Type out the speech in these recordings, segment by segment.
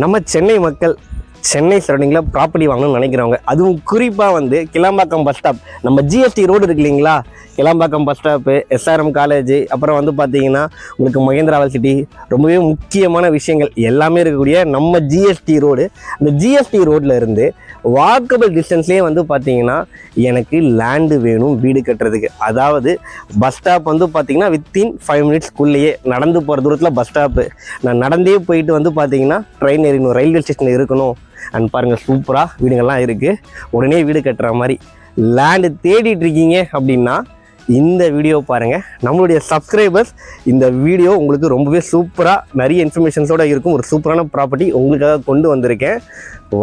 நம்ம சென்னை மக்கள் சென்னை சரௌண்டிங்கில் ப்ராப்பர்ட்டி வாங்கணும்னு நினைக்கிறவங்க, அதுவும் குறிப்பாக வந்து கிளாம்பாக்கம் பஸ் ஸ்டாப், நம்ம ஜிஎஸ்டி ரோடு இருக்கு இல்லைங்களா, Kilambakkam bus stop, SRM college, அப்புறம் வந்து பார்த்தீங்கன்னா உங்களுக்கு மகேந்திரா சிட்டி, ரொம்பவே முக்கியமான விஷயங்கள் எல்லாமே இருக்கக்கூடிய நம்ம ஜிஎஸ்டி ரோடு. அந்த ஜிஎஸ்டி ரோட்டில் இருந்து வாக்கபிள் டிஸ்டன்ஸ்லேயே வந்து பார்த்தீங்கன்னா எனக்கு லேண்டு வேணும் வீடு கட்டுறதுக்கு. அதாவது பஸ் ஸ்டாப் வந்து பார்த்தீங்கன்னா வித்தின் 5 மினிட்ஸ்க்குள்ளேயே நடந்து போகிற தூரத்தில் பஸ் ஸ்டாப்பு. நான் நடந்தே போயிட்டு வந்து பார்த்தீங்கன்னா ட்ரெயின் ஏறிக்கணும், ரயில்வே ஸ்டேஷனில் இருக்கணும். அண்ட் பாருங்கள், சூப்பராக வீடுங்கள்லாம் இருக்குது. உடனே வீடு கட்டுற மாதிரி லேண்டு தேடிட்டு இருக்கீங்க அப்படின்னா இந்த வீடியோ பாருங்கள். நம்மளுடைய சப்ஸ்கிரைபர்ஸ் இந்த வீடியோ உங்களுக்கு ரொம்பவே சூப்பராக நிறைய இன்ஃபர்மேஷன்ஸோடு இருக்கும். ஒரு சூப்பரான ப்ராப்பர்ட்டி உங்களுக்காக கொண்டு வந்திருக்கேன்.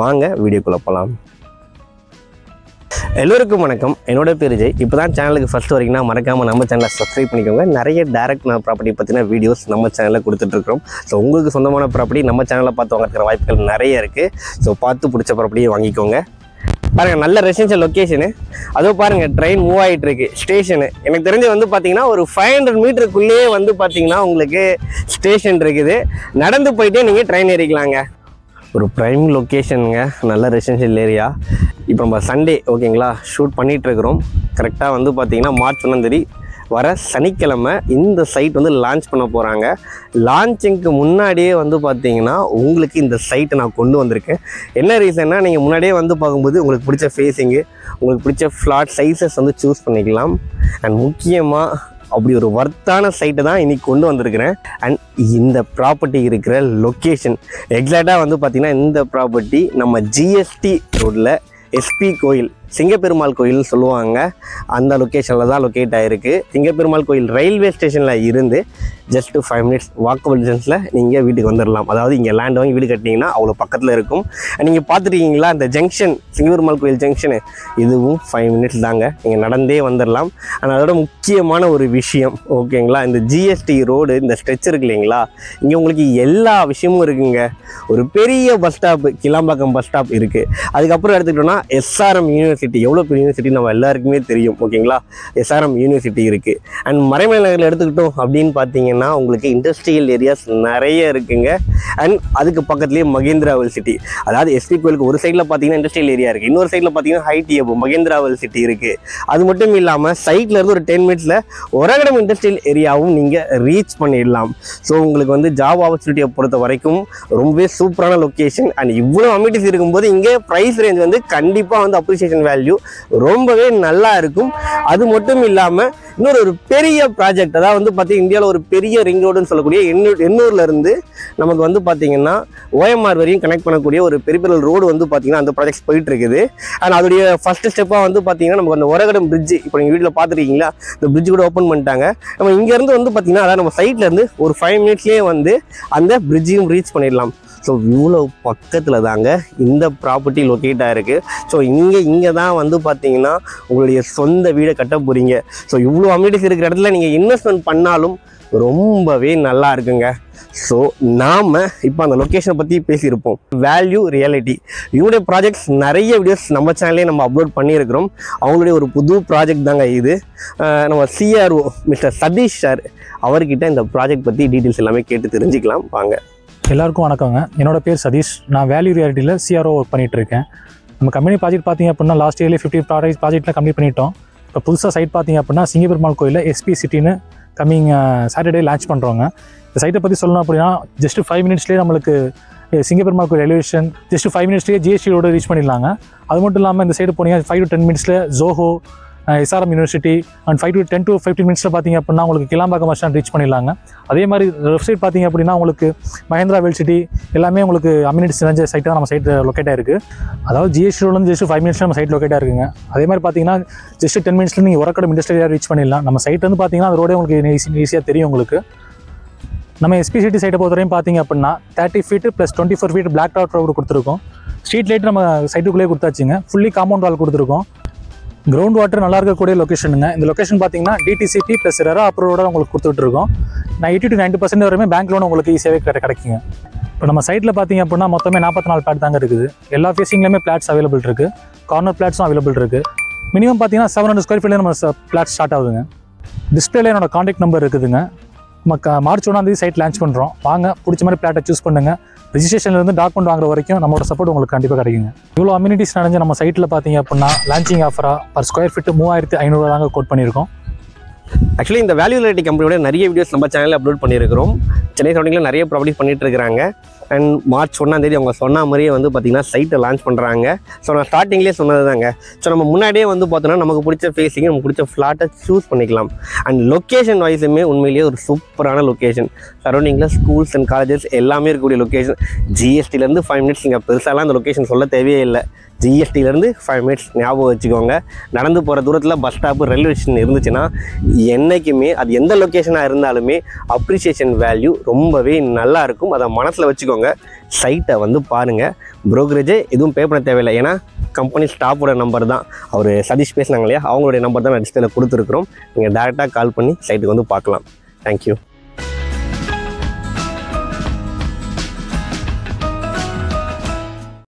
வாங்க வீடியோக்குள்ளே போகலாம். எல்லோருக்கும் வணக்கம். என்னோட பேர் ஜெய். இப்போ தான் சேனலுக்கு ஃபஸ்ட் வரைக்கும்னா மறக்காமல் நம்ம சேனலை சப்ஸ்கிரைப் பண்ணிக்கோங்க. நிறைய டைரக்ட் ப்ராப்பர்ட்டி பற்றின வீடியோஸ் நம்ம சேனலில் கொடுத்துட்ருக்கோம். ஸோ உங்களுக்கு சொந்தமான ப்ராப்பர்ட்டி நம்ம சேனலில் பார்த்து வாங்குற வாய்ப்புகள் நிறைய இருக்குது. ஸோ பார்த்து பிடிச்ச ப்ராப்பர்ட்டியை வாங்கிக்கோங்க. பாருங்கள், நல்ல ரெசிடென்ஷியல் லொக்கேஷனு. அதோ பாருங்கள், ட்ரெயின் மூவ் ஆகிட்டு இருக்கு. ஸ்டேஷனு எனக்கு தெரிஞ்சு வந்து பார்த்தீங்கன்னா ஒரு 500 மீட்டருக்குள்ளேயே வந்து பார்த்தீங்கன்னா உங்களுக்கு ஸ்டேஷன் இருக்குது. நடந்து போயிட்டே நீங்கள் ட்ரெயின் ஏறிக்கலாங்க. ஒரு ப்ரைம் லொக்கேஷனுங்க, நல்ல ரெசிடென்ஷியல் ஏரியா. இப்போ நம்ம சண்டே ஓகேங்களா ஷூட் பண்ணிகிட்ருக்குறோம். கரெக்டாக வந்து பார்த்திங்கன்னா மார்ச் 1 வர சனிக்கிழமை இந்த சைட் வந்து லான்ச் பண்ண போகிறாங்க. லான்ச்சிங்க்கு முன்னாடியே வந்து பார்த்திங்கன்னா உங்களுக்கு இந்த சைட்டை நான் கொண்டு வந்திருக்கேன். என்ன ரீசன்னா, நீங்கள் முன்னாடியே வந்து பார்க்கும்போது உங்களுக்கு பிடிச்ச ஃபேஸிங்கு, உங்களுக்கு பிடிச்ச ஃப்ளாட் சைஸஸ் வந்து சூஸ் பண்ணிக்கலாம். அண்ட் முக்கியமாக அப்படி ஒரு வர்த்தான சைட்டை தான் இன்றைக்கி கொண்டு வந்திருக்கிறேன். அண்ட் இந்த ப்ராப்பர்ட்டி இருக்கிற லொக்கேஷன் எக்ஸாக்டாக வந்து பார்த்திங்கன்னா இந்த ப்ராப்பர்ட்டி நம்ம ஜிஎஸ்டி ரோட்டில் எஸ்பி கோயில், சிங்கப்பெருமாள் கோயில்னு சொல்லுவாங்க, அந்த லொக்கேஷனில் தான் லொக்கேட் ஆகிருக்கு. சிங்கப்பெருமாள் கோயில் ரயில்வே ஸ்டேஷனில் இருந்து ஜஸ்ட்டு 5 மினிட்ஸ் வாக்கபிள் டிஸ்டன்ஸில் நீங்கள் வீட்டுக்கு வந்துடலாம். அதாவது இங்கே லேண்ட் வாங்கி வீடு கட்டினீங்கன்னா அவ்வளோ பக்கத்தில் இருக்கும். நீங்கள் பார்த்துருக்கீங்களா இந்த ஜங்ஷன், சிங்கப்பெருமாள் கோயில் ஜங்ஷனு, இதுவும் 5 மினிட்ஸ் தாங்க, நீங்கள் நடந்தே வந்துடலாம். ஆனால் அதோட முக்கியமான ஒரு விஷயம் ஓகேங்களா, இந்த ஜிஎஸ்டி ரோடு இந்த ஸ்ட்ரெச் இருக்கு இல்லைங்களா, இங்கே உங்களுக்கு எல்லா விஷயமும் இருக்குங்க. ஒரு பெரிய bus stop, Kilambakkam bus stop இருக்குது. அதுக்கப்புறம் எடுத்துக்கிட்டோன்னா எஸ்ஆர்எம் யூனிவர்சிட்டி, எவ்வளோ பெரிய யூனிவர்சிட்டி நம்ம எல்லாருக்குமே தெரியும் ஓகேங்களா, எஸ்ஆர்எம் யூனிவர்சிட்டி இருக்குது. அண்ட் மறைமலை நகரில் எடுத்துக்கிட்டோம் அப்படின்னு பார்த்தீங்கன்னா உங்களுக்கு இண்டஸ்ட்ரியல் ஏரியாஸ் நிறைய இருக்குங்க. அண்ட் அதுக்கு பக்கத்துலேயே மகேந்திரா சிட்டி, அதாவது எஸ்பி கோயிலுக்கு ஒரு சைடில் பார்த்தீங்கன்னா இண்டஸ்ட்ரியல் ஏரியா இருக்குது, இன்னொரு சைடில் பார்த்தீங்கன்னா ஹைடிஎப் மகேந்திரா சிட்டி இருக்குது. அது மட்டும் இல்லாமல் சைட்டில் இருந்து ஒரு 10 மினிட்ஸில் ஒரகடம் இண்டஸ்ட்ரியல் ஏரியாவும் நீங்கள் ரீச் பண்ணிடலாம். ஸோ உங்களுக்கு வந்து ஜாப் ஆப்பர்ச்சுனிட்டியை பொறுத்த வரைக்கும் ரொம்பவே சூப்பரான லொக்கேஷன். அண்ட் இவ்வளோ அமினிட்டிஸ் இருக்கும்போது இங்கே ப்ரைஸ் ரேஞ்ச் வந்து கண்டிப்பாக வந்து அப்ரிசியேஷன் வேல்யூ ரொம்பவே நல்லா இருக்கும். அது மட்டும் இல்லாமல் இன்னொரு பெரிய ப்ராஜெக்ட், அதாவது வந்து பார்த்தீங்கன்னா இந்தியாவில் ஒரு பெரிய ரிங் ரோடுன்னு சொல்லக்கூடிய எண்ணூர்லேருந்து நமக்கு வந்து பார்த்தீங்கன்னா ஓஎம்ஆர் வரையும் கனெக்ட் பண்ணக்கூடிய ஒரு பெரிய ரோடு வந்து பார்த்தீங்கன்னா அந்த ப்ராஜெக்ட்ஸ் போயிட்டு இருக்குது. அண்ட் அதோடைய ஃபர்ஸ்ட் ஸ்டெப்பாக வந்து பார்த்தீங்கன்னா நமக்கு அந்த ஒரகடம் பிரிட்ஜ், இப்போ நீங்கள் வீட்டில் பார்த்துருக்கீங்களா, இந்த பிரிட்ஜ் கூட ஓப்பன் பண்ணிட்டாங்க. நம்ம இங்கேருந்து வந்து பார்த்தீங்கன்னா அதாவது நம்ம சைட்லேருந்து ஒரு 5 மினிட்ஸ்லேயே வந்து அந்த பிரிட்ஜையும் ரீச் பண்ணிடலாம். ஸோ இவ்வளோ பக்கத்தில் தாங்க இந்த ப்ராப்பர்ட்டி லொக்கேட் ஆகிருக்கு. ஸோ இங்கே தான் வந்து பார்த்தீங்கன்னா உங்களுடைய சொந்த வீடை கட்ட போகிறீங்க. ஸோ இவ்வளோ அமினிட்டிஸ் இருக்கிற இடத்துல நீங்கள் இன்வெஸ்ட்மெண்ட் பண்ணாலும் ரொம்பவே நல்லா இருக்குங்க. ஸோ நாம் இப்போ அந்த லொக்கேஷனை பற்றி பேசியிருப்போம். வேல்யூ ரியாலிட்டி இவங்களுடைய ப்ராஜெக்ட்ஸ் நிறைய வீடியோஸ் நம்ம சேனல்லே நம்ம அப்லோட் பண்ணியிருக்கிறோம். அவங்களுடைய ஒரு புது ப்ராஜெக்ட் தாங்க இது. நம்ம சிஆர்ஓ மிஸ்டர் சதீஷ் சார் அவர்கிட்ட இந்த ப்ராஜெக்ட் பற்றி டீட்டெயில்ஸ் எல்லாமே கேட்டு தெரிஞ்சுக்கலாம் வாங்க. எல்லாருக்கும் வணக்கங்க. என்னோட பேர் சதீஷ். நான் வேல்யூ ரியாலிட்டியில் சிஆர்ஓ ஒர்க் பண்ணிகிட்ருக்கேன். நம்ம கம்பெனி ப்ராஜெக்ட் பார்த்திங்க அப்படின்னா லாஸ்ட் இயர்லேயே 50 ப்ராஜெக்ட்டில் கம்ப்ளீட் பண்ணிட்டோம். இப்போ புதுசாக சைட் பார்த்திங்க அப்படின்னா சிங்கப்பெருமாள் கோயிலில் எஸ்பி சிட்டின்னு கம்மிங் சாட்டர்டே லான்ச் பண்ணுறோங்க. இந்த சைட்டை பற்றி சொல்லணும் அப்படின்னா ஜஸ்ட்டு 5 மினிட்ஸ்லேயே நம்மளுக்கு சிங்கப்பெருமாள் கோயில் எலிவேஷன் ஜஸ்ட்டு 5 மினிட்ஸ்லேயே ஜிஎஸ்டி ரோடு ரீச் பண்ணிடலாங்க. அது மட்டும் இல்லாமல் இந்த சைடு போனீங்கன்னா 5 to 10 மினிட்ஸில் Zoho, SRM university, and 10 to 15 மினிட்ஸில் பார்த்திங்க அப்படின்னா உங்களுக்கு கிளாம்பாக்கம் பஸ் ஸ்டாண்ட் ரீச் பண்ணிடலாங்க. அதே மாதிரி வெப்சைட் பார்த்திங்க அப்படின்னா உங்களுக்கு மகேந்திரா சிட்டி எல்லாமே உங்களுக்கு அம்யூனிட்டிஸ் நிறைஞ்ச சைட்டு தான் நம்ம சைட் லொக்கேட் ஆகிருக்கு. அதாவது ஜிஎஸ்டி ரோட்லேருந்து ஜஸ்ட் 5 மினிட்ஸில் நம்ம சைட் லொக்கேட் ஆகிருக்குங்க. அதே மாதிரி பார்த்தீங்கன்னா ஜஸ்ட் 10 மினிட்ஸில் நீங்கள் ஒரகடம் இண்டஸ்ட்ரியல் ரீச் பண்ணிடலாம். நம்ம சைட் வந்து பார்த்திங்கன்னா அந்த ரோடே உங்களுக்கு ஈஸியாக தெரியும் உங்களுக்கு. நம்ம எஸ்பி சிட்டி சைட்டை பொறுத்தவரையும் பார்த்திங்க அப்படின்னா 30 feet plus 24 feet black top road கொடுத்துருக்கோம். ஸ்ட்ரீட் லைட் நம்ம சைட்டுக்குள்ளேயே கொடுத்தாச்சுங்க. ஃபுல்லி காம்பவுண்ட் வால் கொடுத்துருக்கோம். கிரவுண்ட் வாட்டர் நல்லா இருக்கக்கூடிய லொக்கேஷனுங்க. இந்த லொக்கேஷன் பார்த்தீங்கன்னா டிடிசிபி ப்ளஸ் ரெரா அப்ரூவோட உங்களுக்கு கொடுத்துட்ருக்கோம். நான் 80 to 90% வரையுமே பேங்க் லோன் உங்களுக்கு ஈஸியாகவே கிடைக்குங்க. இப்போ நம்ம சைட்டில் பார்த்திங்க அப்படின்னா மொத்தமே 44 பிளாட் தாங்க இருக்குது. எல்லா ஃபேஸிங்லேயுமே பிளாட்ஸ் அவைலபிள் இருக்குது. கார்னர் பிளாட்ஸும் அவைலபிள் இருக்குது. மினிமம் பார்த்தீங்கன்னா 700 ஸ்கொயர் ஃபீட்டில் நம்ம பிளாட் ஸ்டார்ட் ஆகுதுங்க. டிஸ்பிளேல என்னோட கான்டாக்ட் நம்பர் இருக்குதுங்க. மார்ச் 1 சைட் லான்ச் பண்ணுறோம். வாங்க பிடிச்ச மாதிரி பிளாட்டை சூஸ் பண்ணுங்கள். ரிஜிஸ்ட்ரேஷன்லேருந்து டாக்குமெண்ட் வாங்குற வரைக்கும் நம்மளோட சப்போர்ட் உங்களுக்கு கண்டிப்பாக கிடைக்குங்க. இவ்வளோ அம்யூனிட்டிஸ் நடந்து நம்ம சைட்டில் பார்த்தீங்க அப்படின்னா லான்ச்சிங் ஆஃபராக பர் ஸ்கொயர் ஃபீட்டு 3500 தாங்க கோட் பண்ணியிருக்கோம். ஆக்சுவலி இந்த வேல்யூ ரியாலிட்டி கம்பெனியோட நிறைய வீடியோஸ் நம்ம சேனலில் அப்லோட் பண்ணியிருக்கிறோம். சென்னை சரௌண்டிங்கில் நிறைய ப்ராப்பர்ட்டிஸ் பண்ணிட்டு இருக்காங்க. அண்ட் மார்ச் 1 அவங்க சொன்ன மாதிரியே வந்து பார்த்திங்கன்னா சைட்டை லான்ச் பண்ணுறாங்க. ஸோ நான் ஸ்டார்டிங்லேயே சொன்னது தாங்க. ஸோ நம்ம முன்னாடியே வந்து பார்த்தோன்னா நமக்கு பிடிச்ச ஃபேஸிங், நமக்கு பிடிச்ச ஃப்ளாட்டை சூஸ் பண்ணிக்கலாம். அண்ட் லொக்கேஷன் வைஸுமே உண்மையிலேயே ஒரு சூப்பரான லொக்கேஷன். சரௌண்டிங்கில் ஸ்கூல்ஸ் அண்ட் காலேஜஸ் எல்லாமே இருக்கக்கூடிய லொக்கேஷன். ஜிஎஸ்டிலேருந்து 5 மினிட்ஸ் இங்கே பெருசாலாம் அந்த லொக்கேஷன் சொல்ல தேவையே இல்லை. ஜிஎஸ்டிலேருந்து 5 மினிட்ஸ் ஞாபகம் வச்சுக்கோங்க. நடந்து போகிற தூரத்தில் பஸ் ஸ்டாப்பு, ரயில்வே ஸ்டேஷன் இருந்துச்சுன்னா என்றைக்குமே அது எந்த லொக்கேஷனாக இருந்தாலுமே அப்ரிசியேஷன் வேல்யூ ரொம்பவே நல்லா இருக்கும். அதை மனசில் வச்சுக்கோங்க. சைட்டை வந்து பாருங்கள். ப்ரோக்கரேஜே எதுவும் பே பண்ண தேவையில்லை. ஏன்னா கம்பெனி ஸ்டாஃபோட நம்பர் தான், அவர் சதீஷ் பேசுனாங்க இல்லையா, அவங்களுடைய நம்பர் தான் நான் டிஸ்பிளேல கொடுத்துருக்குறோம். நீங்கள் டேரெக்டாக கால் பண்ணி சைட்டுக்கு வந்து பார்க்கலாம். தேங்க்யூ.